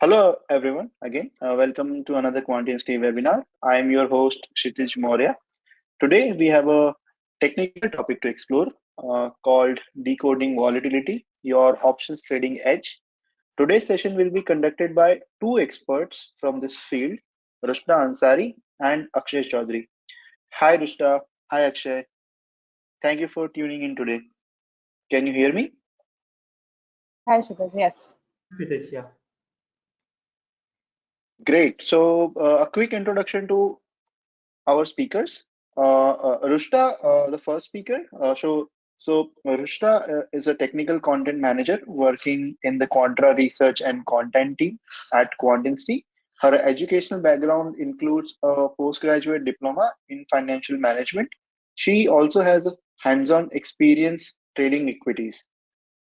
Hello everyone, again, welcome to another QuantInsti webinar. I am your host Kshitij Maurya. Today we have a technical topic to explore called Decoding Volatility, your options trading edge. Today's session will be conducted by two experts from this field, Rushna Ansari and Akshay Chaudhary. Hi Rushna, hi Akshay. Thank you for tuning in today. Can you hear me? Hi, Shubhaj. Yes. Kshitij, yeah. Great. So a quick introduction to our speakers. Rushta, the first speaker. Rushta is a technical content manager working in the Contra research and content team at QuantInsti. Her educational background includes a postgraduate diploma in financial management. She also has a hands-on experience trading equities.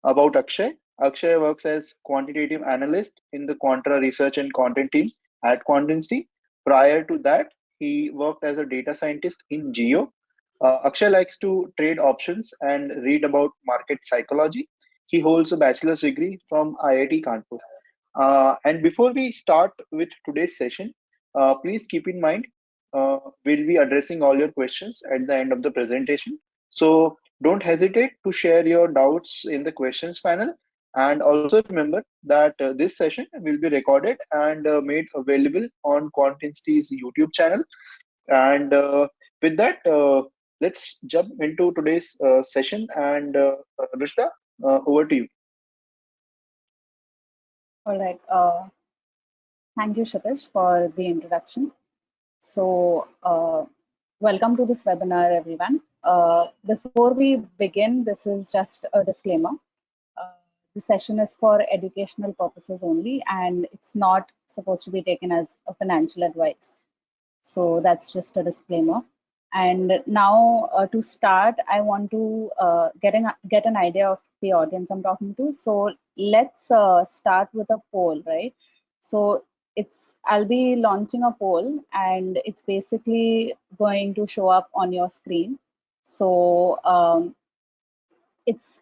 About Akshay, Akshay works as quantitative analyst in the Contra research and content team at QuantInsti. Prior to that, he worked as a data scientist in Geo. Akshay likes to trade options and read about market psychology. He holds a bachelor's degree from IIT Kanpur. And before we start with today's session, please keep in mind we'll be addressing all your questions at the end of the presentation. So don't hesitate to share your doubts in the questions panel. And also remember that this session will be recorded and made available on QuantInsti's YouTube channel. And with that, let's jump into today's session. And Rushta, over to you. All right. Thank you, Shubhaj, for the introduction. So, welcome to this webinar, everyone. Before we begin, this is just a disclaimer. The session is for educational purposes only, and it's not supposed to be taken as a financial advice. So that's just a disclaimer. And now to start, I want to get an idea of the audience I'm talking to. So let's start with a poll, right? So I'll be launching a poll, and it's basically going to show up on your screen. So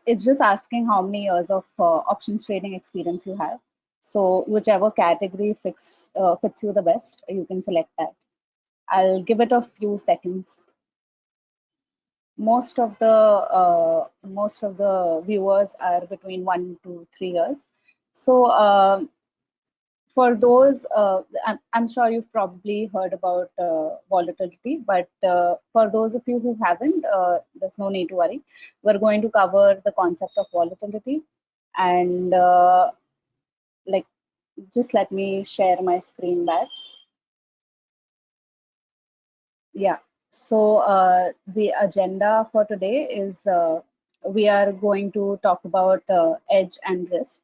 it's just asking how many years of options trading experience you have. So whichever category fits you the best, you can select that. I'll give it a few seconds. Most of the viewers are between 1 to 3 years. So for those, I'm sure you've probably heard about volatility, but for those of you who haven't, there's no need to worry. We're going to cover the concept of volatility, and just let me share my screen back. Yeah, so the agenda for today is we are going to talk about edge and risk,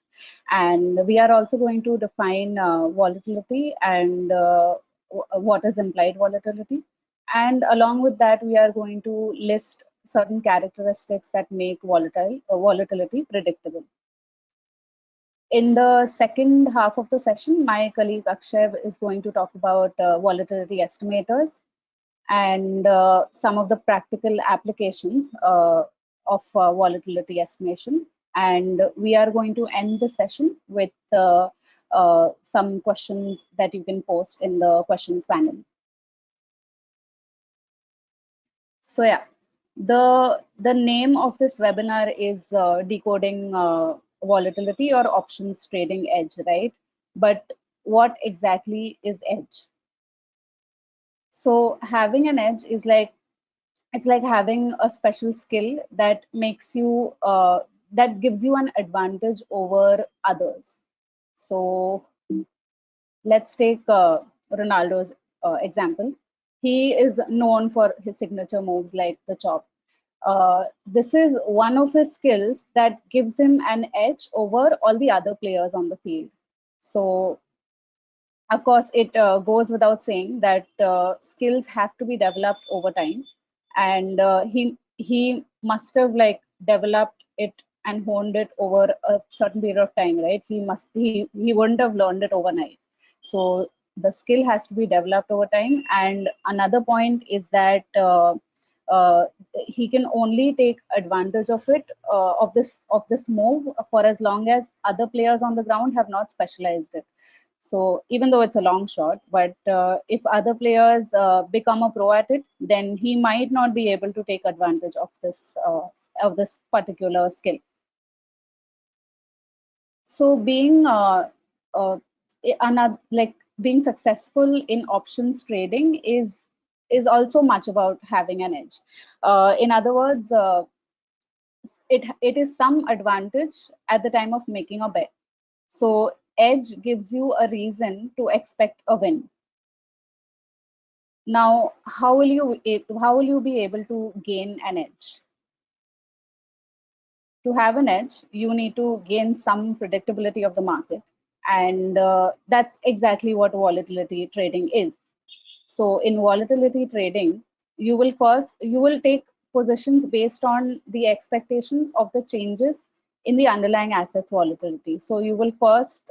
and we are also going to define volatility and what is implied volatility. And along with that, we are going to list certain characteristics that make volatility predictable. In the second half of the session, my colleague Akshay is going to talk about volatility estimators and some of the practical applications of volatility estimation. And we are going to end the session with some questions that you can post in the questions panel. So yeah, the name of this webinar is Decoding Volatility or Options Trading Edge, right? But what exactly is edge? So having an edge is it's like having a special skill that makes you that gives you an advantage over others. So let's take Ronaldo's example. He is known for his signature moves like the chop. This is one of his skills that gives him an edge over all the other players on the field. So of course, it goes without saying that skills have to be developed over time, and he must have developed it and honed it over a certain period of time, right? He wouldn't have learned it overnight. So the skill has to be developed over time. And another point is that he can only take advantage of it of this move for as long as other players on the ground have not specialized it. So even though it's a long shot, but if other players become a pro at it, then he might not be able to take advantage of this particular skill. So like being successful in options trading is also much about having an edge. In other words, it is some advantage at the time of making a bet. So edge gives you a reason to expect a win. Now, how will you be able to gain an edge? To have an edge, you need to gain some predictability of the market, and that's exactly what volatility trading is. So in volatility trading, you will take positions based on the expectations of the changes in the underlying assets volatility. So you will first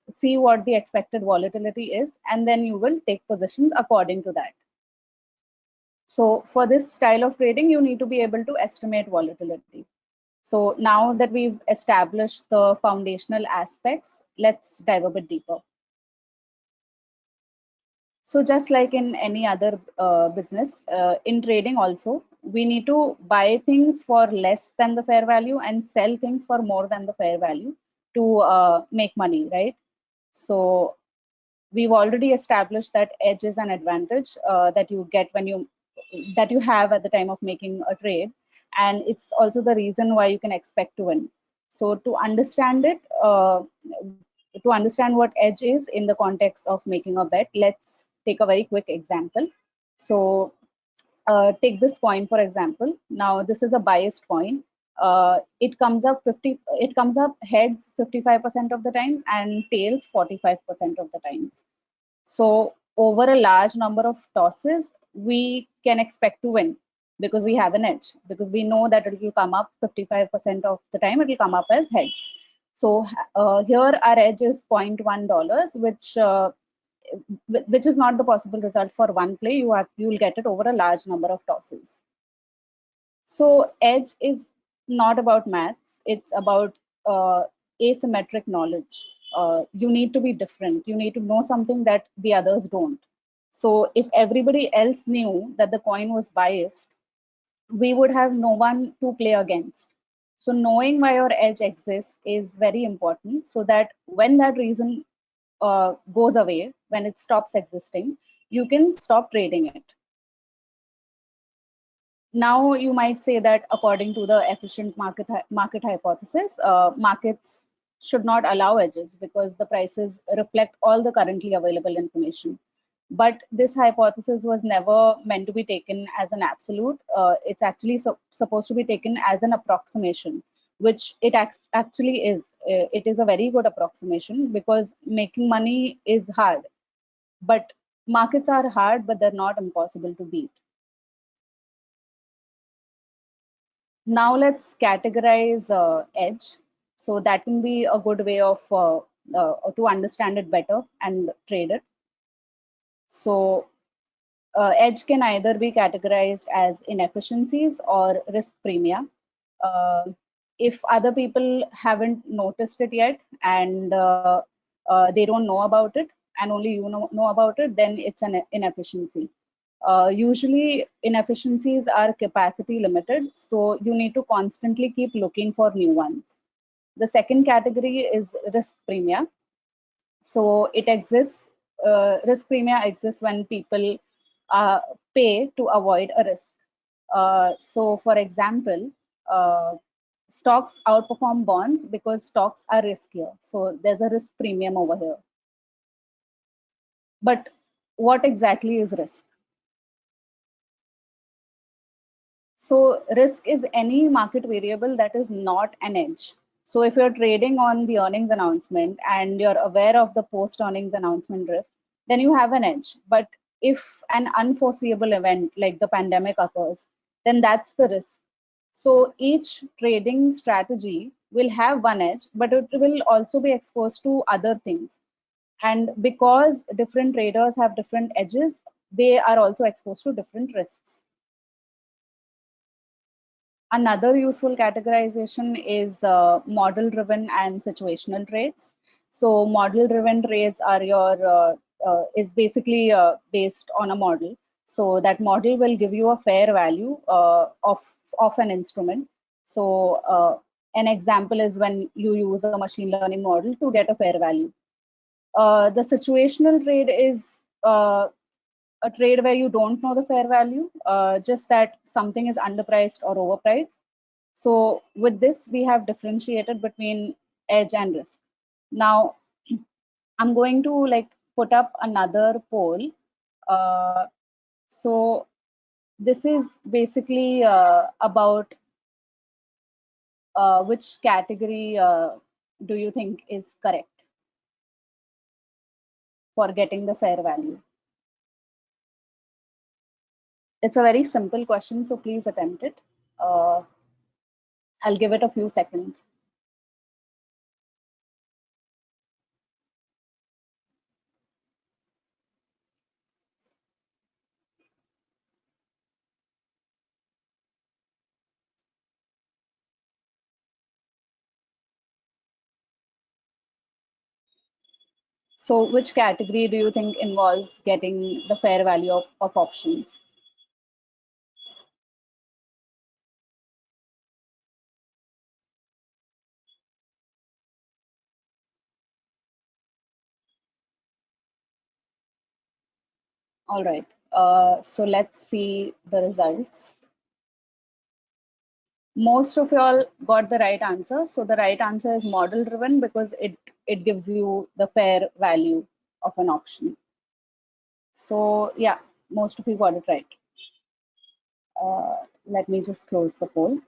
see what the expected volatility is, and then you will take positions according to that. So for this style of trading, you need to be able to estimate volatility. So now that we've established the foundational aspects, let's dive a bit deeper. So just like in any other business, in trading also, we need to buy things for less than the fair value and sell things for more than the fair value to make money, right? So we've already established that edge is an advantage that you get that you have at the time of making a trade, and it's also the reason why you can expect to win. So to understand it, to understand what edge is in the context of making a bet, let's take a very quick example. So take this coin for example. Now this is a biased coin. It comes up heads 55% of the times and tails 45% of the times. So over a large number of tosses, we can expect to win because we have an edge, because we know that it will come up 55% of the time, it will come up as heads. So here our edge is $0.1, which is not the possible result for one play. You will get it over a large number of tosses. So edge is not about maths, it's about asymmetric knowledge. You need to be different. You need to know something that the others don't. So if everybody else knew that the coin was biased, we would have no one to play against. So knowing why your edge exists is very important, so that when that reason goes away, when it stops existing, you can stop trading it. Now you might say that according to the efficient market hypothesis, markets should not allow edges because the prices reflect all the currently available information. But this hypothesis was never meant to be taken as an absolute. It's actually supposed to be taken as an approximation, which it actually is. It is a very good approximation because making money is hard. But markets are hard, but they're not impossible to beat. Now let's categorize edge. So that can be a good way of to understand it better and trade it. So edge can either be categorized as inefficiencies or risk premia. Uh, if other people haven't noticed it yet and they don't know about it, and only you know about it, then it's an inefficiency. Usually inefficiencies are capacity limited, so you need to constantly keep looking for new ones. The second category is risk premia. So it exists, risk premia exists when people pay to avoid a risk. So for example, stocks outperform bonds because stocks are riskier. So there's a risk premium over here. But what exactly is risk? So risk is any market variable that is not an edge. So if you're trading on the earnings announcement and you're aware of the post earnings announcement drift, then you have an edge. But if an unforeseeable event like the pandemic occurs, then that's the risk. So each trading strategy will have one edge, but it will also be exposed to other things. And because different traders have different edges, they are also exposed to different risks. Another useful categorization is model driven and situational trades. So model-driven trades are is basically based on a model. So that model will give you a fair value of an instrument. So an example is when you use a machine learning model to get a fair value. The situational trade is a trade where you don't know the fair value, just that something is underpriced or overpriced. So with this, we have differentiated between edge and risk. Now, I'm going to like put up another poll. Uh, so this is basically about which category do you think is correct for getting the fair value? It's a very simple question, so please attempt it. I'll give it a few seconds. So which category do you think involves getting the fair value of options? All right. So let's see the results. Most of y'all got the right answer. So the right answer is model driven because it gives you the fair value of an option. So yeah, most of you got it right. Let me just close the poll.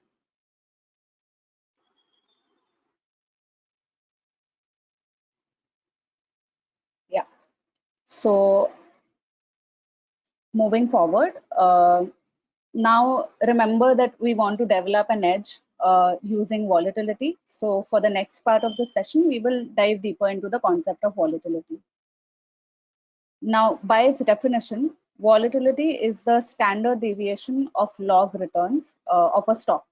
Yeah. So moving forward, now remember that we want to develop an edge using volatility. So for the next part of the session, we will dive deeper into the concept of volatility. Now, by its definition, volatility is the standard deviation of log returns of a stock.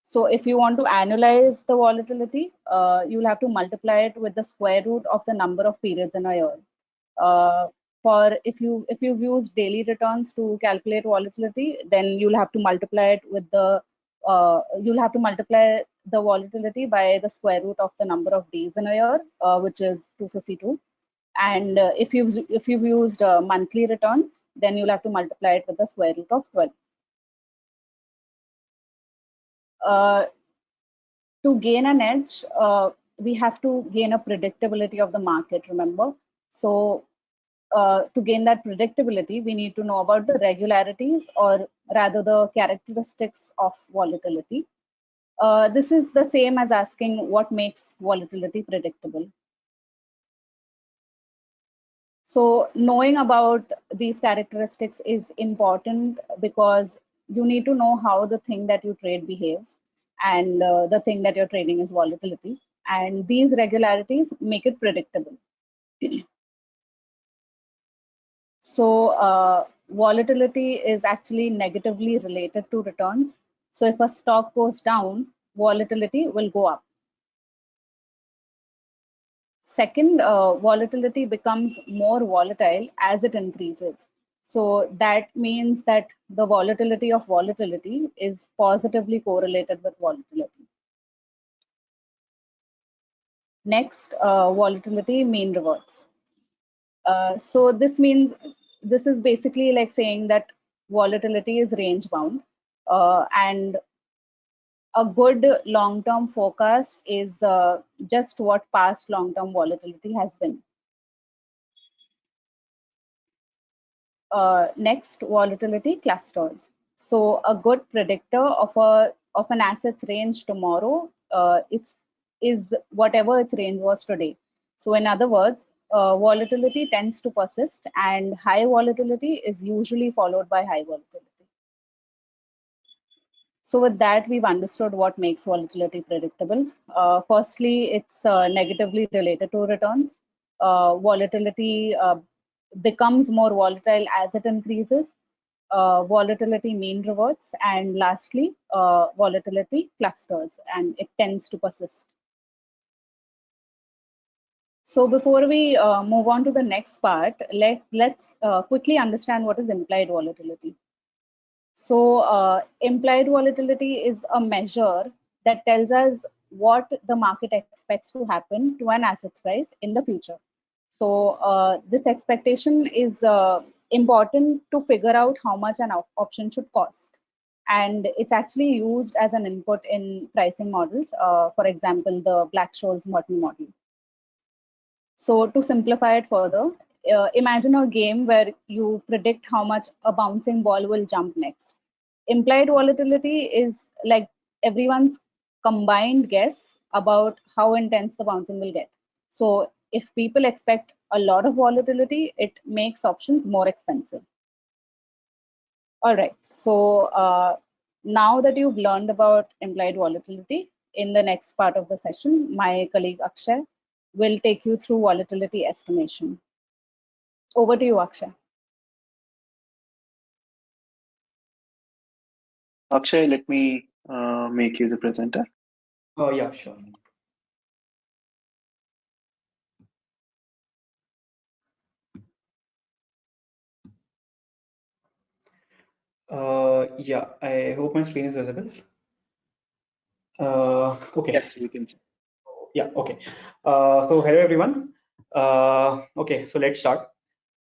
So if you want to analyze the volatility, you'll have to multiply it with the square root of the number of periods in a year. For if you've used daily returns to calculate volatility, then you'll have to multiply it with the you'll have to multiply the volatility by the square root of the number of days in a year, which is 252. And if you've used monthly returns, then you'll have to multiply it with the square root of 12. To gain an edge, we have to gain a predictability of the market, remember? So to gain that predictability, we need to know about the regularities, or rather the characteristics of volatility. This is the same as asking what makes volatility predictable. So knowing about these characteristics is important because you need to know how the thing that you trade behaves, and the thing that you're trading is volatility. And these regularities make it predictable. So volatility is actually negatively related to returns. So if a stock goes down, volatility will go up. Second, volatility becomes more volatile as it increases. So that means that the volatility of volatility is positively correlated with volatility. Next, volatility mean reverts. So this is basically like saying that volatility is range bound, and a good long-term forecast is just what past long-term volatility has been. Next, volatility clusters. So a good predictor of an asset's range tomorrow is whatever its range was today. So in other words, volatility tends to persist, and high volatility is usually followed by high volatility. So with that, we've understood what makes volatility predictable. Firstly, it's negatively related to returns. Volatility becomes more volatile as it increases. Volatility mean reverts. And lastly, volatility clusters, and it tends to persist. So before we move on to the next part, let's quickly understand what is implied volatility. So implied volatility is a measure that tells us what the market expects to happen to an asset's price in the future. So this expectation is important to figure out how much an option should cost. And it's actually used as an input in pricing models. For example, the Black-Scholes-Merton model. So to simplify it further, imagine a game where you predict how much a bouncing ball will jump next. Implied volatility is like everyone's combined guess about how intense the bouncing will get. So if people expect a lot of volatility, it makes options more expensive. All right, so now that you've learned about implied volatility, in the next part of the session, my colleague Akshay will take you through volatility estimation. Over to you, Akshay. Akshay, let me make you the presenter. Yeah, sure. Yeah, I hope my screen is visible. Okay. Yes, we can see. Yeah, okay. So hello everyone. Okay, so let's start.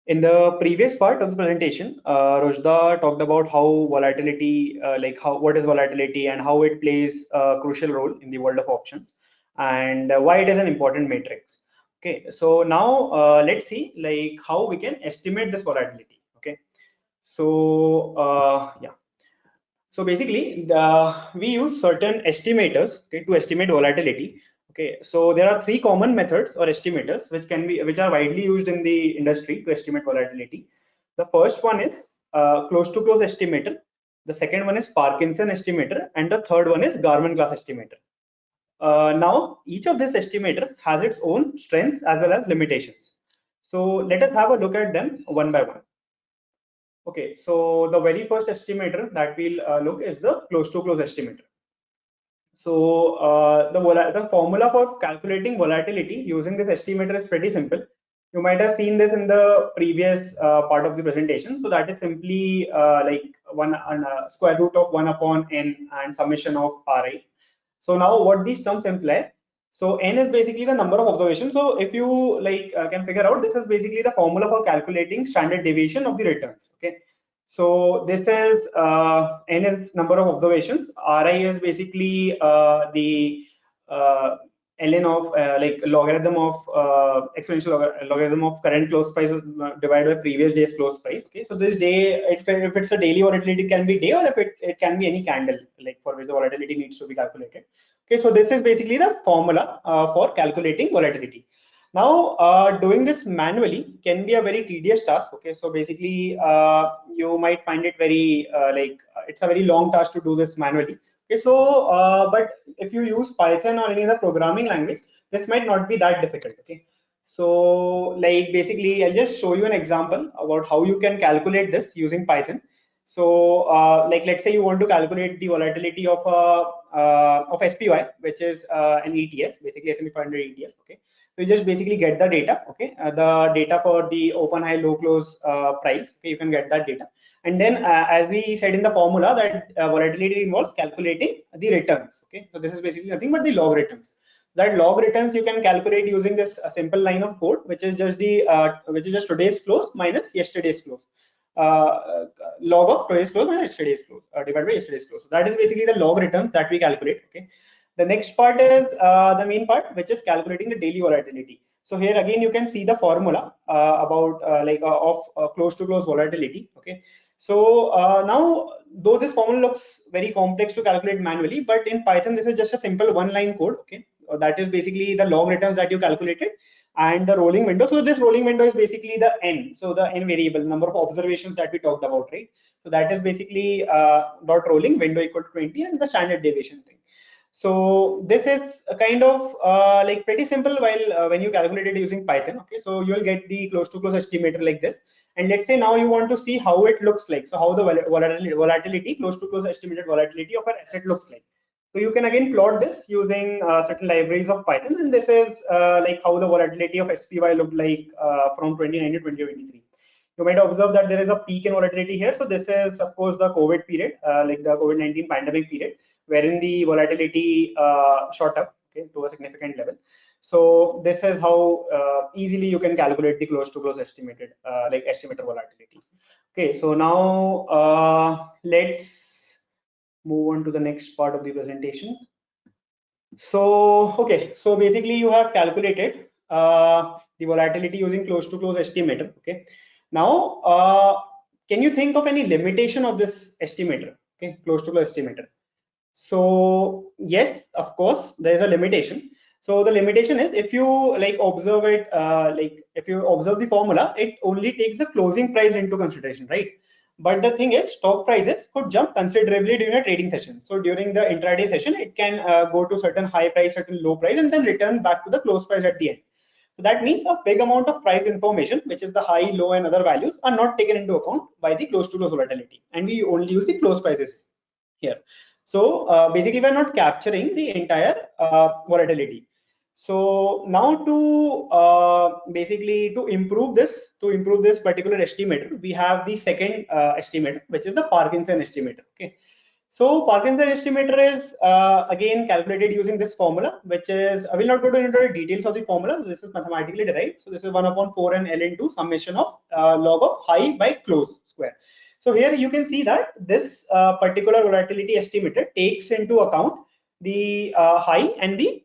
In the previous part of the presentation, Rojda talked about how volatility, what is volatility and how it plays a crucial role in the world of options, and why it is an important matrix. Okay, so now let's see how we can estimate this volatility. Okay, so yeah. So basically, we use certain estimators, okay, to estimate volatility. Okay, so there are three common methods or estimators which are widely used in the industry to estimate volatility. The first one is close-to-close estimator. The second one is Parkinson estimator, and the third one is Garmin class estimator. Now, each of this estimator has its own strengths as well as limitations. So let us have a look at them one by one. Okay, so the very first estimator that we'll look is the close-to-close estimator. So the formula for calculating volatility using this estimator is pretty simple. You might have seen this in the previous part of the presentation. So that is simply square root of 1 upon n and summation of Ri. So now what these terms imply? So n is basically the number of observations. So if you can figure out, this is basically the formula for calculating standard deviation of the returns. Okay. So this is n is number of observations. Ri is basically the ln of logarithm of exponential logarithm of current close price divided by previous day's close price. Okay, so this day, if it's a daily volatility, it can be day, or if it can be any candle for which the volatility needs to be calculated. Okay, so this is basically the formula for calculating volatility. Now, doing this manually can be a very tedious task. Okay, so basically, you might find it very it's a very long task to do this manually. Okay, so but if you use Python or any other programming language, this might not be that difficult. Okay, so basically, I'll just show you an example about how you can calculate this using Python. So let's say you want to calculate the volatility of SPY, which is an ETF, basically S&P 500 ETF. Okay, so you just basically get the data. Okay, the data for the open, high, low, close price. Okay, you can get that data. And then, as we said in the formula, that volatility involves calculating the returns. Okay, so this is basically nothing but the log returns. That log returns you can calculate using this simple line of code, which is just today's close minus yesterday's close. Log of today's close minus yesterday's close divided by yesterday's close. So that is basically the log returns that we calculate. Okay. The next part is the main part, which is calculating the daily volatility. So here again, you can see the formula about of close-to-close volatility. Okay. So now, though this formula looks very complex to calculate manually, but in Python, this is just a simple one-line code. Okay. That is basically the log returns that you calculated and the rolling window. So this rolling window is basically the n. So the n variable, number of observations that we talked about, right? So that is basically dot rolling window equal to 20 and the standard deviation thing. So this is a kind of pretty simple while when you calculate it using Python. Okay, so you'll get the close-to-close estimator like this. And let's say now you want to see how it looks like. So how the volatility, close-to-close estimated volatility of an asset looks like. So you can again plot this using certain libraries of Python, and this is like how the volatility of SPY looked like from 2019 to 2023. You might observe that there is a peak in volatility here. So this is, of course, the COVID period, like the COVID-19 pandemic period, wherein the volatility shot up, okay, to a significant level. So this is how easily you can calculate the close-to-close estimated, like estimator volatility. Okay, so now let's move on to the next part of the presentation. So, okay, so basically you have calculated the volatility using close-to-close estimator. Okay, now can you think of any limitation of this estimator? Okay, close-to-close estimator. So yes, of course, there is a limitation. So the limitation is if you like observe it, like if you observe the formula, it only takes the closing price into consideration, right? But the thing is, stock prices could jump considerably during a trading session. So during the intraday session, it can go to certain high price, certain low price, and then return back to the close price at the end. So that means a big amount of price information, which is the high, low, and other values, are not taken into account by the close-to-close volatility, and we only use the close prices here. So basically, we're not capturing the entire volatility. So now to basically to improve this particular estimator, we have the second estimator, which is the Parkinson estimator. Okay. So Parkinson estimator is again calculated using this formula, which is I will not go into the details of the formula. This is mathematically derived. So this is 1/4 L into summation of log of high by close square. So here you can see that this particular volatility estimator takes into account the high and the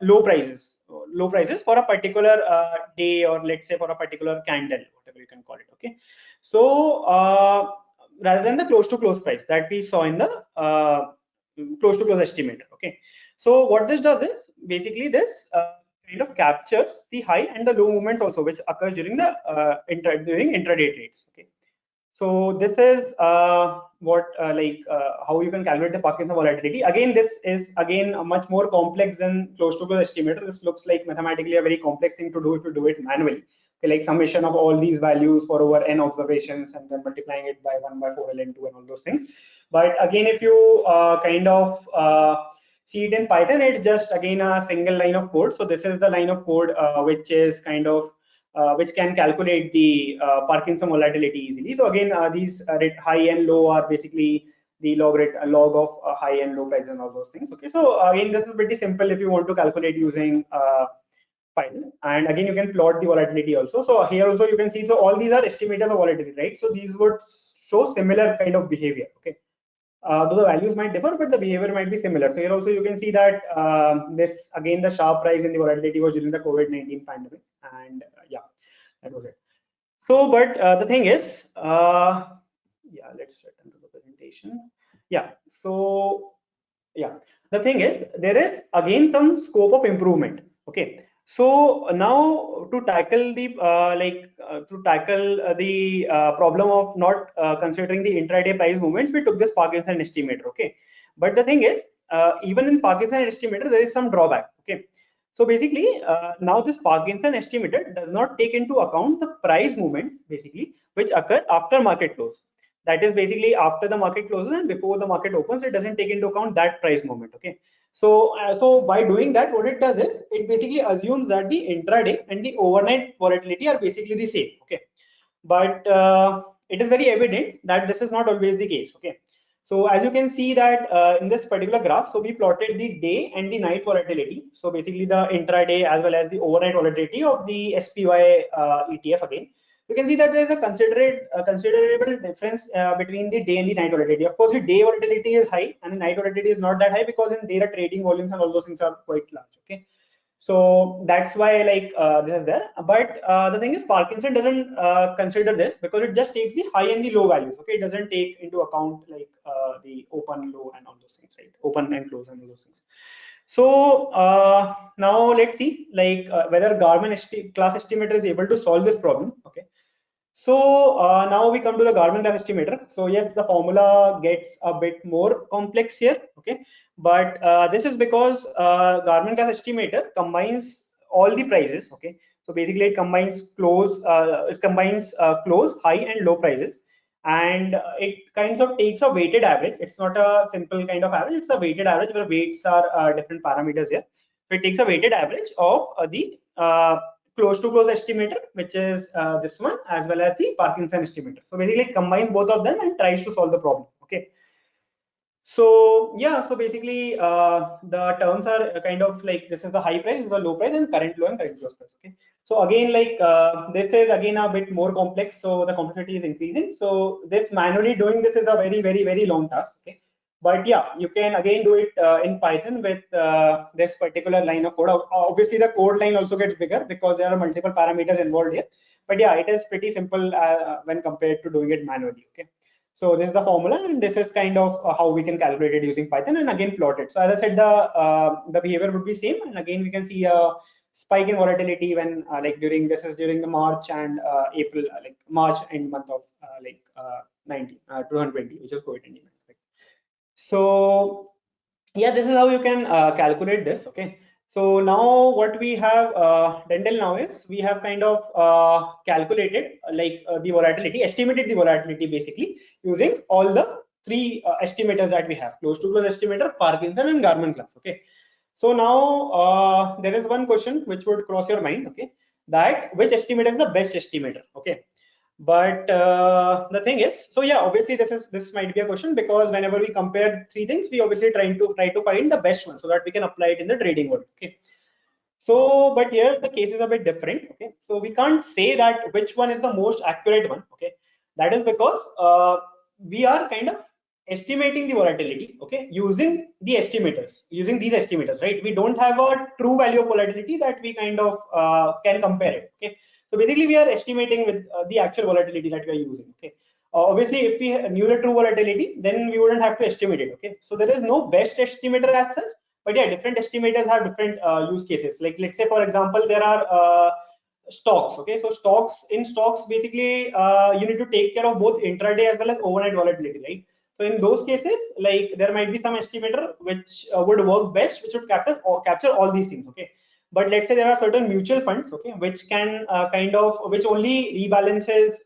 low prices for a particular day, or let's say for a particular candle, whatever you can call it. Okay, so rather than the close to close price that we saw in the close to close estimator. Okay, so what this does is basically this kind of captures the high and the low movements also, which occurs during the during intraday trades. Okay, so this is what how you can calculate the Parkinson volatility. Again, this is again much more complex than close to close estimator. This looks like mathematically a very complex thing to do if you do it manually. Okay, like summation of all these values for over n observations and then multiplying it by 1/4 Ln2 and all those things. But again, if you kind of see it in Python, it's just again a single line of code. So this is the line of code which is kind of which can calculate the Parkinson volatility easily. So again, these high and low are basically the log of high and low prices and all those things. Okay, so again, this is pretty simple if you want to calculate using Python. And again, you can plot the volatility also. So here also you can see, so all these are estimators of volatility, right? So these would show similar kind of behavior. Okay, though the values might differ, but the behavior might be similar. So here also you can see that this again, the sharp rise in the volatility was during the COVID-19 pandemic, and yeah, that was it. So, but the thing is, yeah, let's return to the presentation. Yeah, so yeah, the thing is, there is again some scope of improvement. Okay, so now to tackle the problem of not considering the intraday price movements, we took this Parkinson estimator. Okay, but the thing is, even in Parkinson estimator, there is some drawback. Okay, so basically, now this Parkinson estimator does not take into account the price movements basically which occur after market close. That is basically after the market closes and before the market opens, it doesn't take into account that price movement. Okay, so so by doing that, what it does is it basically assumes that the intraday and the overnight volatility are basically the same. Okay, but it is very evident that this is not always the case. Okay, so as you can see that in this particular graph, so we plotted the day and the night volatility. So basically the intraday as well as the overnight volatility of the SPY ETF again. You can see that there is a considerable difference between the day and the night volatility. Of course, the day volatility is high and the night volatility is not that high because in there trading volumes and all those things are quite large. Okay, so that's why like this is there. But the thing is, Parkinson doesn't consider this because it just takes the high and the low values. Okay, it doesn't take into account like the open, low, and all those things, right? Open and close and all those things. So now let's see like whether Garmin class estimator is able to solve this problem. Okay, so now we come to the Garmin class estimator. So yes, the formula gets a bit more complex here. Okay, but this is because Garmin class estimator combines all the prices. Okay, so basically it combines close, close, high, and low prices. and it kinds of takes a weighted average. It's not a simple kind of average, it's a weighted average where weights are different parameters here. So it takes a weighted average of the close to close estimator, which is this one, as well as the Parkinson estimator. So basically it combines both of them and tries to solve the problem. Okay. So yeah, so basically the terms are kind of like, this is the high price, this is the low price, and current low and current close price. Okay. So again, like this is again a bit more complex, so the complexity is increasing. So this manually doing this is a very long task. Okay. But yeah, you can again do it in Python with this particular line of code. Obviously, the code line also gets bigger because there are multiple parameters involved here. But yeah, it is pretty simple when compared to doing it manually. Okay. So this is the formula, and this is kind of how we can calculate it using Python, and again plot it. So as I said, the behavior would be same, and again we can see a spike in volatility when like during the March and April, like March and month of 2020, which is COVID-19. So yeah, this is how you can calculate this. Okay. So now what we have done till now is we have kind of calculated the volatility, estimated the volatility basically using all the three estimators that we have: close to close estimator, Parkinson, and Garman class. Okay. So now there is one question which would cross your mind. Okay, that which estimator is the best estimator? Okay. But the thing is, so yeah, obviously this might be a question, because whenever we compare three things, we obviously try to find the best one so that we can apply it in the trading world. Okay. So, but here the case is a bit different. Okay. So we can't say that which one is the most accurate one. Okay. That is because we are kind of estimating the volatility. Okay, using the estimators, using these estimators, right? We don't have a true value of volatility that we kind of can compare it. Okay. So basically, we are estimating with the actual volatility that we are using. Okay. Obviously, if we knew the true volatility, then we wouldn't have to estimate it. Okay. So there is no best estimator as such, but yeah, different estimators have different use cases. Like let's say, for example, there are stocks. Okay. So in stocks, basically, you need to take care of both intraday as well as overnight volatility, right? So in those cases, like there might be some estimator which would work best, which would capture all these things. Okay. But let's say there are certain mutual funds, okay, which can which only rebalances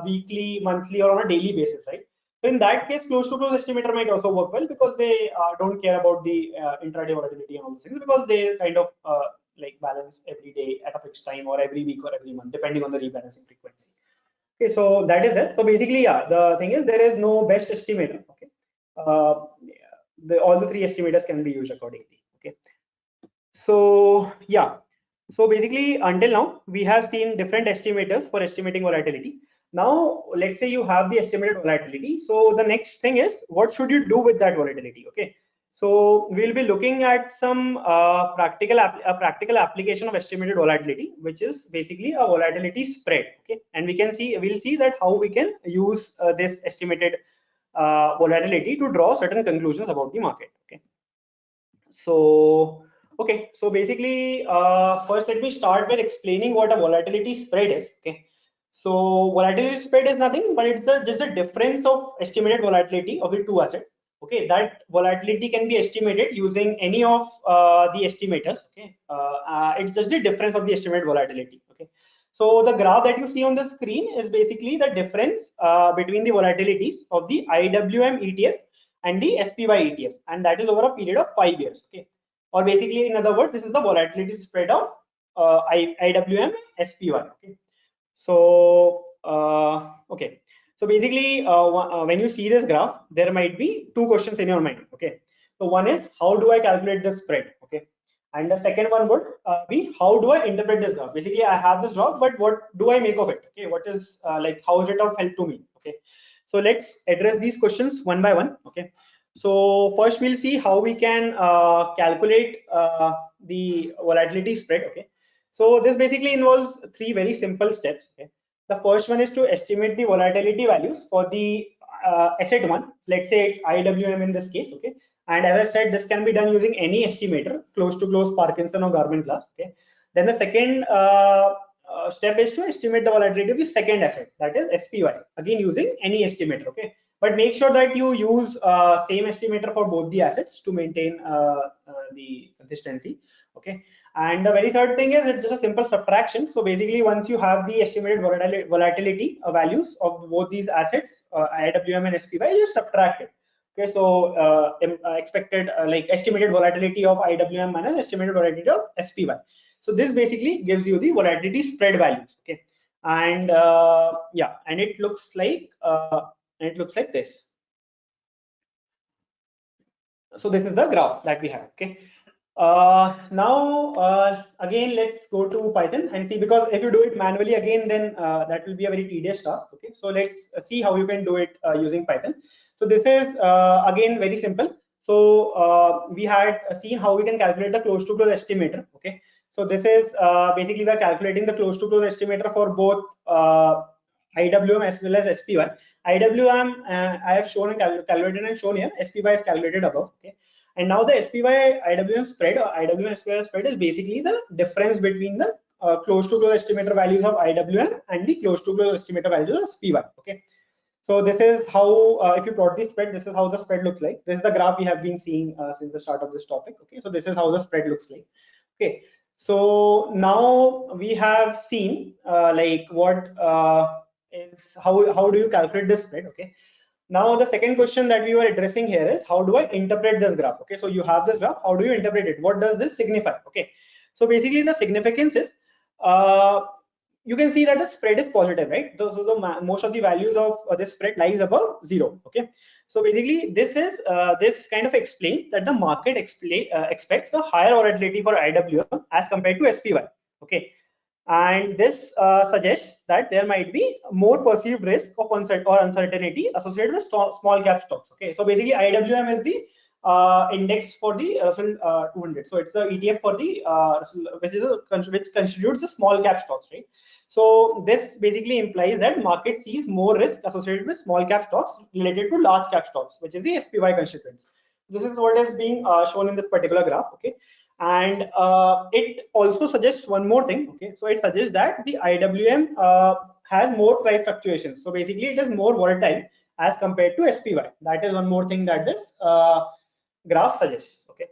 weekly, monthly, or on a daily basis, right? So in that case, close to close estimator might also work well, because they don't care about the intraday volatility and all those things, because they kind of like balance every day at a fixed time, or every week, or every month, depending on the rebalancing frequency. Okay, so that is it. So basically, yeah, the thing is there is no best estimator. Okay, all the three estimators can be used accordingly. Okay. So yeah, so basically until now we have seen different estimators for estimating volatility. Now let's say you have the estimated volatility. So the next thing is, what should you do with that volatility? Okay, so we'll be looking at some practical application of estimated volatility, which is basically a volatility spread. Okay, and we'll see that how we can use this estimated volatility to draw certain conclusions about the market. Okay, so okay, so basically, first let me start with explaining what a volatility spread is. Okay, so volatility spread is nothing but it's just a difference of estimated volatility of the two assets. Okay, that volatility can be estimated using any of the estimators. Okay, it's just the difference of the estimated volatility. Okay, so the graph that you see on the screen is basically the difference between the volatilities of the IWM ETF and the SPY ETF, and that is over a period of 5 years. Okay, or basically, in other words, this is the volatility spread of IWM and SPY. Okay, so okay, so basically, when you see this graph, there might be two questions in your mind. Okay, so one is, how do I calculate the spread? Okay, and the second one would be, how do I interpret this graph? Basically, I have this graph, but what do I make of it? Okay, what is like, how is it of help to me? Okay, so let's address these questions one by one. Okay, so first we'll see how we can calculate the volatility spread. Okay, so this basically involves three very simple steps. Okay, the first one is to estimate the volatility values for the asset one. Let's say it's IWM in this case. Okay, and as I said, this can be done using any estimator, close to close, Parkinson, or Garman class. Okay, then the second step is to estimate the volatility of the second asset, that is SPY, again using any estimator. Okay, but make sure that you use same estimator for both the assets to maintain the consistency. Okay, And the very third thing is it's just a simple subtraction. So basically, once you have the estimated volatility values of both these assets, IWM and SPY, you just subtract it. Okay, so expected like estimated volatility of IWM minus estimated volatility of SPY. So this basically gives you the volatility spread values. Okay, and yeah, and it looks like this. So this is the graph that we have. Okay. Now again, let's go to Python and see, because if you do it manually again, then that will be a very tedious task. Okay, so let's see how you can do it using Python. So this is again very simple. So we had seen how we can calculate the close to close estimator. Okay, so this is basically we are calculating the close to close estimator for both IWM as well as SPY. IWM I have shown and calculated and shown here. SPY is calculated above. Okay. And now the SPY IWM spread or IWM SPY spread is basically the difference between the close to close estimator values of IWM and the close to close estimator values of SPY. Okay. So this is how, if you plot the spread, this is how the spread looks like. This is the graph we have been seeing since the start of this topic. Okay. So this is how the spread looks like. Okay. So now we have seen like what is how do you calculate this spread. Okay. Now the second question that we were addressing here is how do I interpret this graph? Okay, so you have this graph. How do you interpret it? What does this signify? Okay, so basically the significance is you can see that the spread is positive, right? So the most of the values of this spread lies above 0. Okay, so basically this is this kind of explains that the market expects a higher volatility for IWM as compared to SPY. Okay, and this suggests that there might be more perceived risk of uncertainty associated with small cap stocks. Okay, so basically IWM is the index for the Russell 200. So it's the ETF for the which constitutes the small cap stocks, right? So this basically implies that market sees more risk associated with small cap stocks related to large cap stocks, which is the SPY constituents. This is what is being shown in this particular graph. Okay, and it also suggests one more thing. Okay, so it suggests that the IWM has more price fluctuations. So basically it is more volatile as compared to SPY. That is one more thing that this graph suggests. Okay,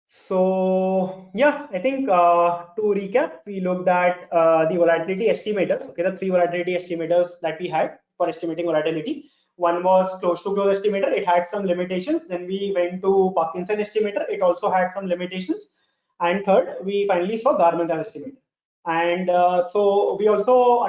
so yeah, I think to recap, we looked at the volatility estimators. Okay, the 3 volatility estimators that we had for estimating volatility. One was close to close estimator. It had some limitations. Then we went to Parkinson estimator. It also had some limitations. And third, we finally saw Garment estimator. And so we also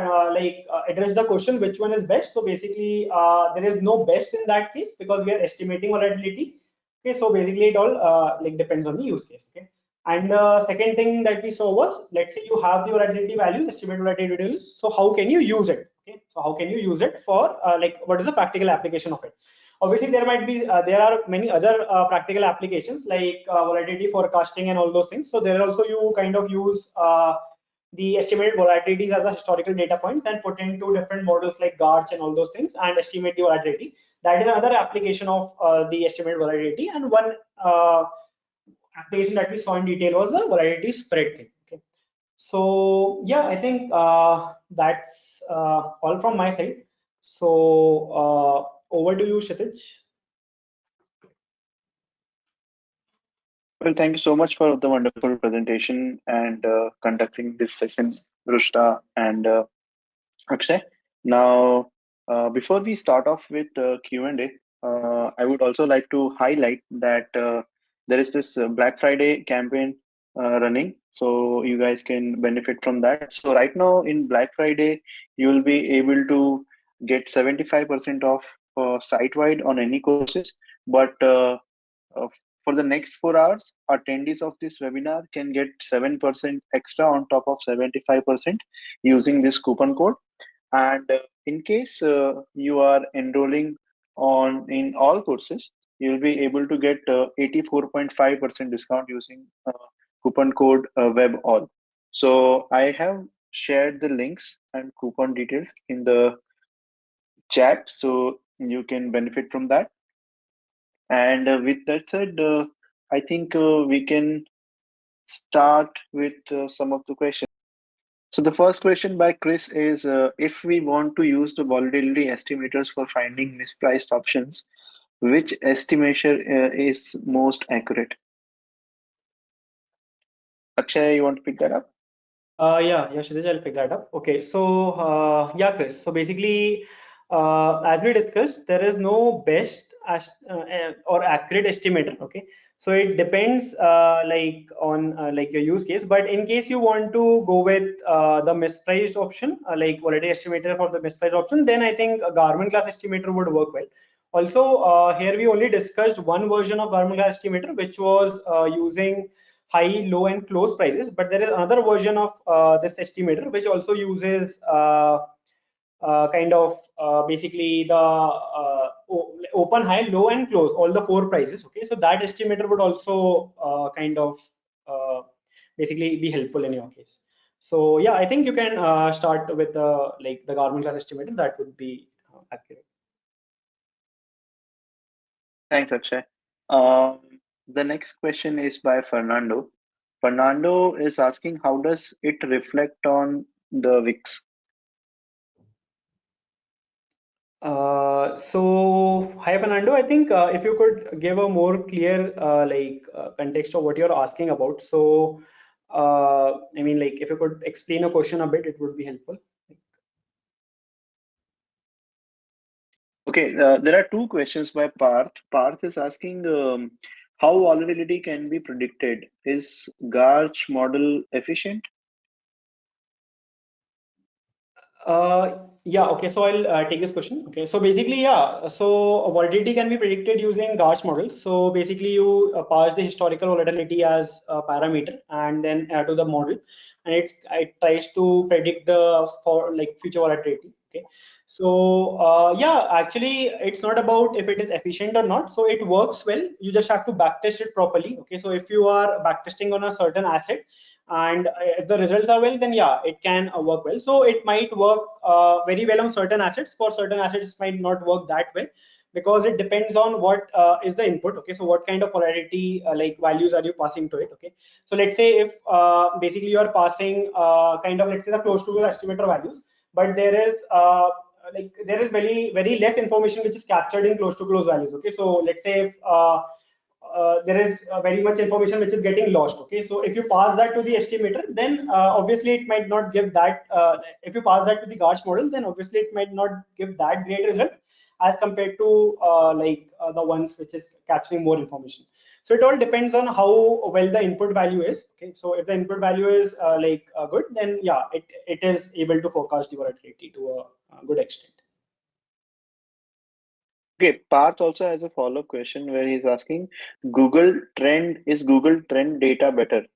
addressed the question which one is best. So basically, there is no best in that case because we are estimating volatility. Okay, so basically it all like depends on the use case. Okay, and the second thing that we saw was, let's say you have the volatility values, estimated volatility values. So how can you use it? Okay, so how can you use it for like what is the practical application of it? Obviously, there might be there are many other practical applications like volatility forecasting and all those things. So there also you kind of use the estimated volatilities as a historical data points and put into different models like GARCH and all those things and estimate the volatility. That is another application of the estimated volatility. And one application that we saw in detail was the volatility spread thing. Okay, so yeah, I think that's all from my side. So over to you, Kshitij. Well, thank you so much for the wonderful presentation and conducting this session, Rushta and Akshay. Now, before we start off with Q&A, I would also like to highlight that there is this Black Friday campaign running, so you guys can benefit from that. So right now in Black Friday, you will be able to get 75% off site-wide on any courses, but for the next 4 hours, attendees of this webinar can get 7% extra on top of 75% using this coupon code. And in case you are enrolling in all courses, you'll be able to get 84.5% discount using coupon code WebAll. So I have shared the links and coupon details in the chat, so you can benefit from that. And with that said, I think we can start with some of the questions. So the first question by Chris is, if we want to use the volatility estimators for finding mispriced options, which estimation is most accurate? Akshay, you want to pick that up? Yeah, Kshitij, I'll pick that up. Okay, so yeah, Chris. So basically, as we discussed, there is no best or accurate estimator. Okay, so it depends like on like your use case. But in case you want to go with the mispriced option, like volatility estimator for the mispriced option, then I think a Garmin class estimator would work well. Also, here we only discussed one version of Garmin class estimator, which was using high, low, and close prices. But there is another version of this estimator which also uses kind of basically the open, high, low, and close, all the four prices. Okay, so that estimator would also kind of basically be helpful in your case. So yeah, I think you can start with the like the Garmin class estimator. That would be accurate. Thanks, Akshay. The next question is by Fernando. Fernando is asking, how does it reflect on the VIX? So hi Fernando, I think if you could give a more clear context of what you're asking about. So I mean, like if you could explain a question a bit, it would be helpful. Okay, there are two questions by Parth. Parth is asking how volatility can be predicted. Is Garch model efficient? Yeah, okay, so I'll take this question. Okay, so basically, yeah, so volatility can be predicted using Garch models. So basically, you pass the historical volatility as a parameter and then add to the model, and it tries to predict the for like future volatility. Okay, so yeah, actually, it's not about if it is efficient or not. So it works well. You just have to backtest it properly. Okay, so if you are backtesting on a certain asset, and if the results are well, then yeah, it can work well. So it might work very well on certain assets. For certain assets, it might not work that well because it depends on what is the input. Okay, so what kind of volatility like values are you passing to it? Okay, so let's say if basically you are passing kind of, let's say, the close to estimator values, but there is very less information which is captured in close to close values. Okay, so let's say if there is very much information which is getting lost. Okay, so if you pass that to the estimator, then obviously it might not give that. If you pass that to the Garch model, then obviously it might not give that great result as compared to the ones which is capturing more information. So it all depends on how well the input value is. Okay, so if the input value is good, then yeah, it is able to forecast the volatility to a good extent. Okay, Parth also has a follow-up question where he's asking, is Google Trend data better?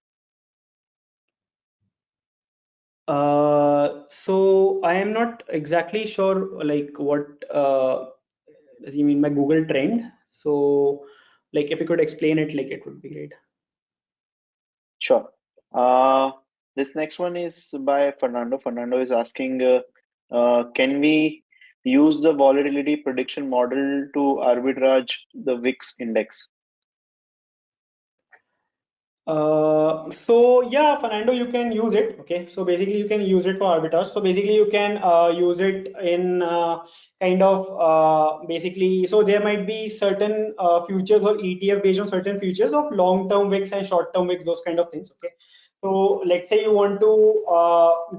So I am not exactly sure like what does you mean by Google Trend. So like if you could explain it, like it would be great. Sure. This next one is by Fernando. Fernando is asking, can we use the volatility prediction model to arbitrage the VIX index? So yeah, Fernando, you can use it. Okay, so basically you can use it for arbitrage. So basically you can use it in kind of basically. So there might be certain futures or ETF based on certain futures of long-term VIX and short-term VIX, those kind of things. Okay. So let's say you want to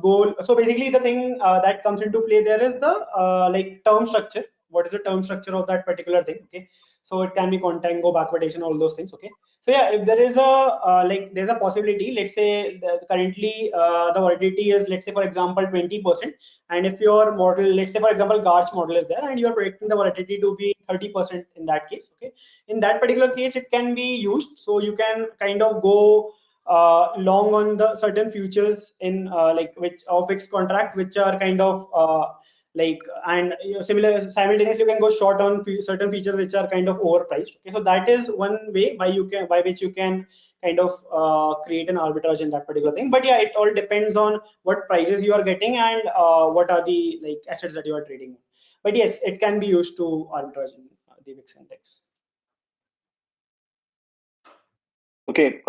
go. So basically the thing that comes into play there is the like term structure. What is the term structure of that particular thing? Okay. So it can be contango, backwardation, all those things. Okay. So yeah, if there is a there's a possibility. Let's say currently the volatility is, let's say for example 20%, and if your model, let's say for example Garch model is there, and you are predicting the volatility to be 30% in that case. Okay, in that particular case, it can be used. So you can kind of go long on the certain futures in like which of fixed contract, which are kind of and similar simultaneously you can go short on certain features which are kind of overpriced. Okay, so that is one way by which you can kind of create an arbitrage in that particular thing. But yeah, it all depends on what prices you are getting and what are the like assets that you are trading. But yes, it can be used to arbitrage in the VIX index. Okay,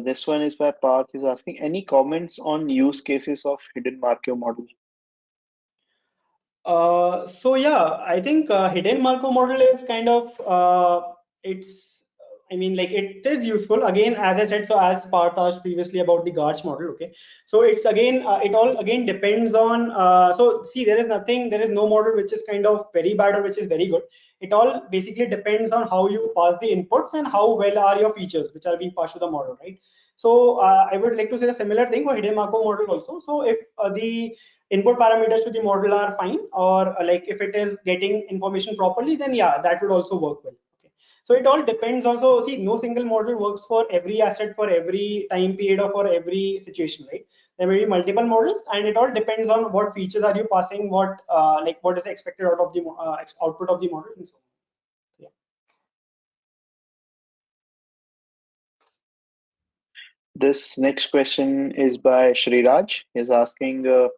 this one is by Parth. He's asking, any comments on use cases of hidden Markov model? So yeah, I think hidden Markov model is kind of it's I mean, like it is useful again, as I said. So as Parth asked previously about the Garch model, okay. So it's again, it all again depends on. So see, there is no model which is kind of very bad or which is very good. It all basically depends on how you pass the inputs and how well are your features which are being passed to the model, right? So I would like to say a similar thing for hidden Markov model also. So if the input parameters to the model are fine, or like if it is getting information properly, then yeah, that would also work well. Okay. So it all depends also. See, no single model works for every asset, for every time period, or for every situation, right? There may be multiple models, and it all depends on what features are you passing, what like what is expected out of the output of the model, and so on. Yeah. This next question is by Sriraj. He's asking,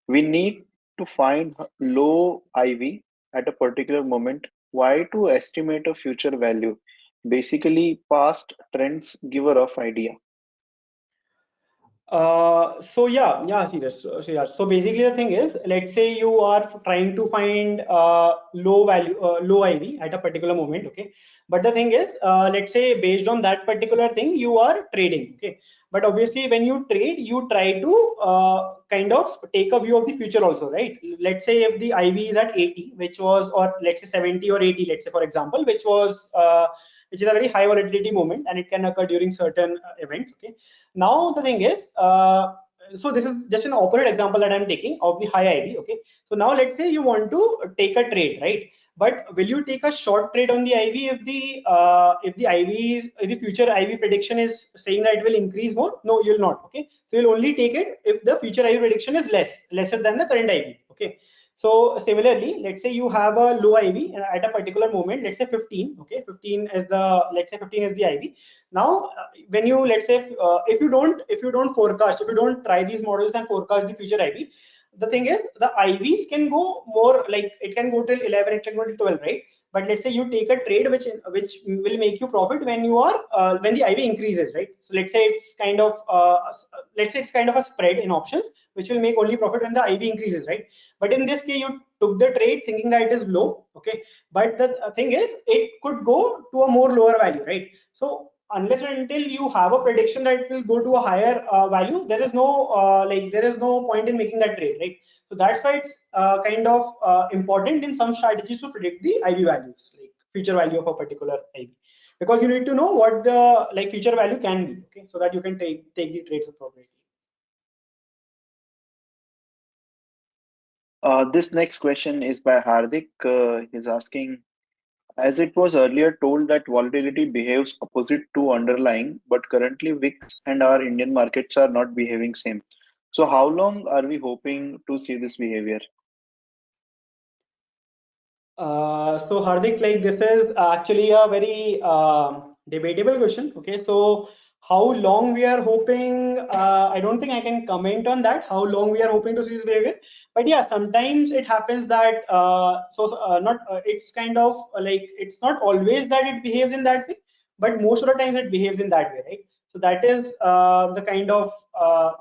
we need to find low IV at a particular moment. Why to estimate a future value? Basically, past trends give a rough idea. So yeah, serious. So yeah. So basically, the thing is, let's say you are trying to find low IV at a particular moment, okay. But the thing is, let's say based on that particular thing, you are trading, okay. But obviously, when you trade, you try to kind of take a view of the future also, right? Let's say if the IV is at 80, which was, or let's say 70 or 80, let's say for example, which is a very high volatility moment, and it can occur during certain events, okay. Now the thing is, so this is just an opposite example that I'm taking of the high IV, okay. So now let's say you want to take a trade, right? But will you take a short trade on the IV if the if the future IV prediction is saying that it will increase more? No, you'll not, okay. So you'll only take it if the future IV prediction is lesser than the current IV, okay. So similarly, let's say you have a low IV at a particular moment, let's say 15, okay. 15 is the, let's say 15 is the IV. Now when you, let's say if you don't forecast, if you don't try these models and forecast the future IV, the thing is the IVs can go more, like it can go till 11, it can go till 12, right? But let's say you take a trade which will make you profit when you are when the IV increases, right? So let's say it's kind of a spread in options which will make only profit when the IV increases, right? But in this case, you took the trade thinking that it is low, okay. But the thing is, it could go to a more lower value, right? So unless and until you have a prediction that it will go to a higher value, there is no there is no point in making that trade, right? So that's why it's kind of important in some strategies to predict the IV values, like future value of a particular IV, because you need to know what the future value can be, okay, so that you can take the trades appropriately. This next question is by Hardik. He's asking, as it was earlier told that volatility behaves opposite to underlying, but currently VIX and our Indian markets are not behaving same. So how long are we hoping to see this behavior? So Hardik, like this is actually a very debatable question. Okay, so how long we are hoping? I don't think I can comment on that. How long we are hoping to see this behavior? But yeah, sometimes it happens that not it's kind of like it's not always that it behaves in that way, but most of the times it behaves in that way, right? So that is the kind of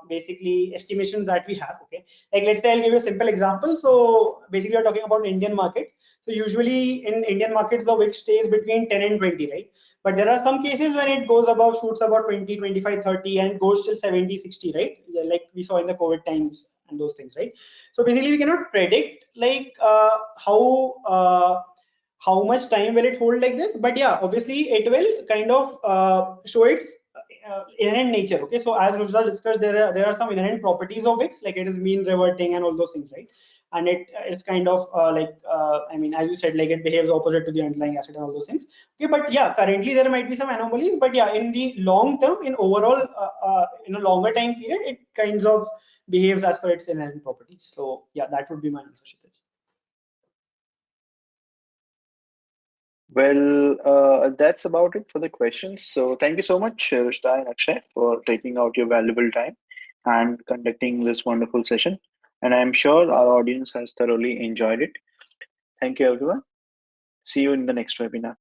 basically estimations that we have. Okay, like let's say I'll give you a simple example. So basically, we're talking about Indian markets. So usually in Indian markets, the VIX stays between 10 and 20, right? But there are some cases when it goes above, shoots about 20, 25, 30, and goes till 70, 60, right? Like we saw in the COVID times and those things, right? So basically, we cannot predict like how much time will it hold like this. But yeah, obviously, it will kind of show its inherent nature. Okay, so as Rujda discussed, there are some inherent properties of VIX, like it is mean reverting and all those things, right? And it's kind of I mean, as you said, like it behaves opposite to the underlying asset and all those things. Okay, but yeah, currently there might be some anomalies, but yeah, in the long term, in overall in a longer time period, it kinds of behaves as per its inherent properties. So yeah, that would be my answer, Kshitij. Well, that's about it for the questions. So thank you so much, Rushda and Akshay, for taking out your valuable time and conducting this wonderful session. And I'm sure our audience has thoroughly enjoyed it. Thank you, everyone. See you in the next webinar.